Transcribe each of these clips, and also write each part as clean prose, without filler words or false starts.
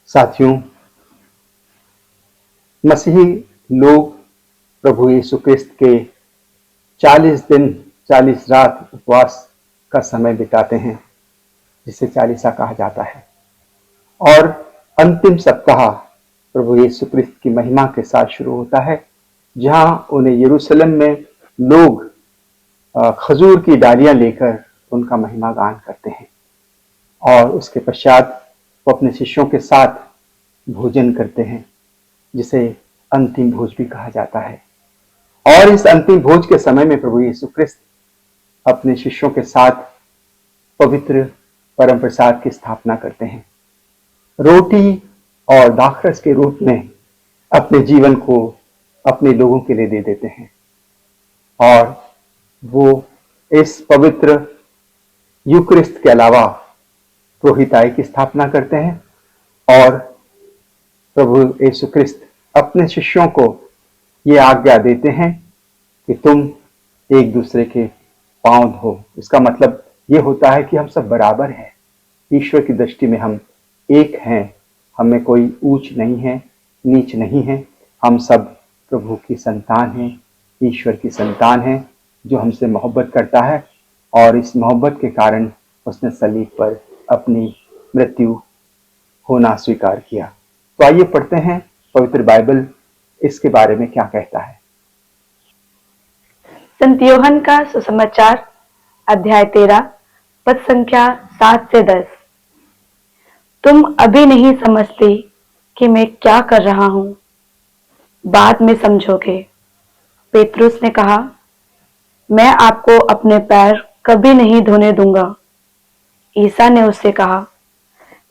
साथियों, मसीही लोग प्रभु यीशु क्रिस्त के 40 दिन 40 रात उपवास का समय बिताते हैं, जिसे चालीसा कहा जाता है। और अंतिम सप्ताह प्रभु यीशु क्रिस्त की महिमा के साथ शुरू होता है, जहां उन्हें यरूशलेम में लोग खजूर की डालियां लेकर उनका महिमा गान करते हैं। और उसके पश्चात वो अपने शिष्यों के साथ भोजन करते हैं, जिसे अंतिम भोज भी कहा जाता है। और इस अंतिम भोज के समय में प्रभु यीशु क्रिस्त अपने शिष्यों के साथ पवित्र परम प्रसाद की स्थापना करते हैं। रोटी और दाखरस के रूप में अपने जीवन को अपने लोगों के लिए दे देते हैं। और वो इस पवित्र यूक्रिस्ट के अलावा पुरोहिताई की स्थापना करते हैं। और प्रभु यीशु क्रिस्त अपने शिष्यों को ये आज्ञा देते हैं कि तुम एक दूसरे के पांव धो। इसका मतलब ये होता है कि हम सब बराबर हैं। ईश्वर की दृष्टि में हम एक हैं। हमें कोई ऊंच नहीं है, नीच नहीं है। हम सब प्रभु की संतान हैं, ईश्वर की संतान हैं, जो हमसे मोहब्बत करता है। और इस मोहब्बत के कारण उसने सलीब पर अपनी मृत्यु होना स्वीकार किया। तो आइए पढ़ते हैं पवित्र बाइबल इसके बारे में क्या कहता है। संत यूहन्ना का सुसमाचार अध्याय 13 पद संख्या 7 से 10। तुम अभी नहीं समझते कि मैं क्या कर रहा हूं, बाद में समझोगे। पेतरुस ने कहा, मैं आपको अपने पैर कभी नहीं धोने दूंगा। ईसा ने उससे कहा,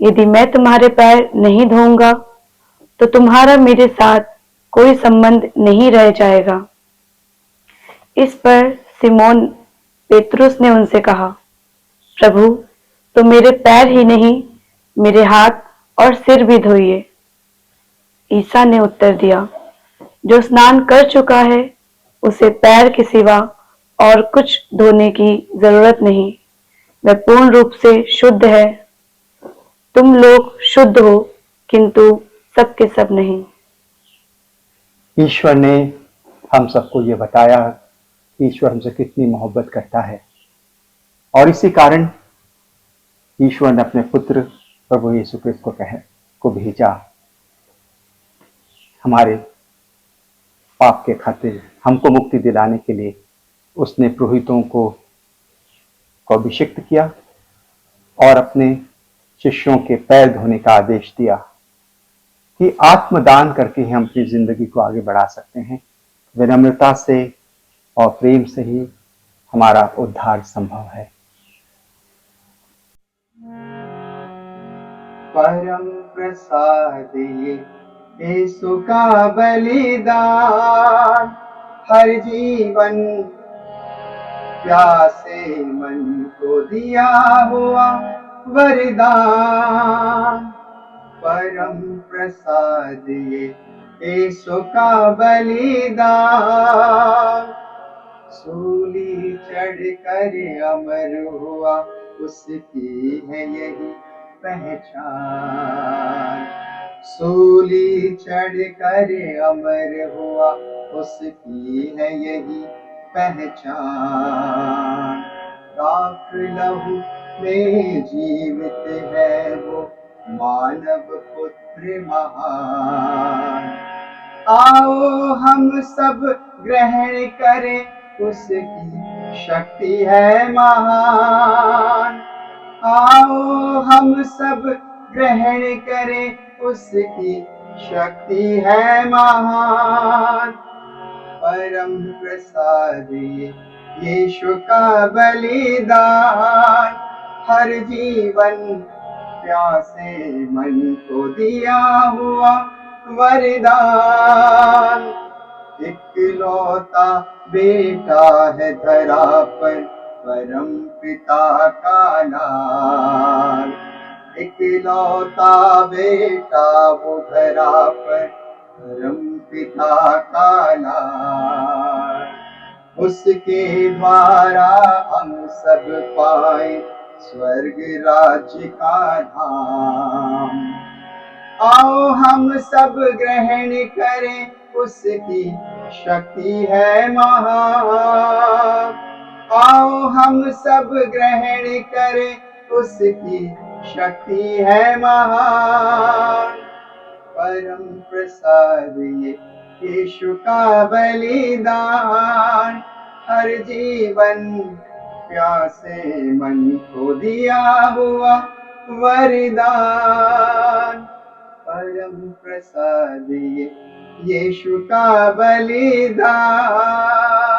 यदि मैं तुम्हारे पैर नहीं धोऊंगा तो तुम्हारा मेरे साथ कोई संबंध नहीं रह जाएगा। इस पर सिमोन पेतरुस ने उनसे कहा, प्रभु, तो मेरे पैर ही नहीं, मेरे हाथ और सिर भी धोइए। ईसा ने उत्तर दिया, जो स्नान कर चुका है उसे पैर के सिवा और कुछ धोने की जरूरत नहीं, वह पूर्ण रूप से शुद्ध है। तुम लोग शुद्ध हो, किंतु सब के सब नहीं। ईश्वर ने हम सबको ये बताया कि ईश्वर हमसे कितनी मोहब्बत करता है। और इसी कारण ईश्वर ने अपने पुत्र प्रभु यीशु क्रिस्त को भेजा हमारे पाप के खातिर, हमको मुक्ति दिलाने के लिए। उसने पुरोहितों को अभिषिक्त किया और अपने शिष्यों के पैर धोने का आदेश दिया कि आत्मदान करके ही हम अपनी जिंदगी को आगे बढ़ा सकते हैं। विनम्रता से और प्रेम से ही हमारा उद्धार संभव है। परम प्रसाद यीशु का बलिदान, हर जीवन प्यासे मन को दिया हुआ वरदान। परम प्रसाद यीशु का बलिदान, सूली चढ़कर अमर हुआ, उसकी है यही पहचान। सूली चढ़कर अमर हुआ, उसकी है यही पहचान। राख लहू में जीवित है वो मानव पुत्र महान। आओ हम सब ग्रहण करें, उसकी शक्ति है महान। आओ हम सब ग्रहण करें, उसकी शक्ति है महान। परम प्रसाद यीशु का बलिदान, हर जीवन प्यासे मन को दिया हुआ वरदान। इकलौता बेटा है धरा पर, परम पिता का लाल। इकलौता बेटा वो धरा पर, परम पिता का लाल। उसके द्वारा हम सब पाए स्वर्ग राज्य का धाम। आओ हम सब ग्रहण करें, उसकी शक्ति है महान। आओ हम सब ग्रहण करें, उसकी शक्ति है महान। परम प्रसाद ये यीशु का बलिदान, हर जीवन प्यासे मन को दिया हुआ वरदान। परम प्रसाद ये यीशु का बलिदान।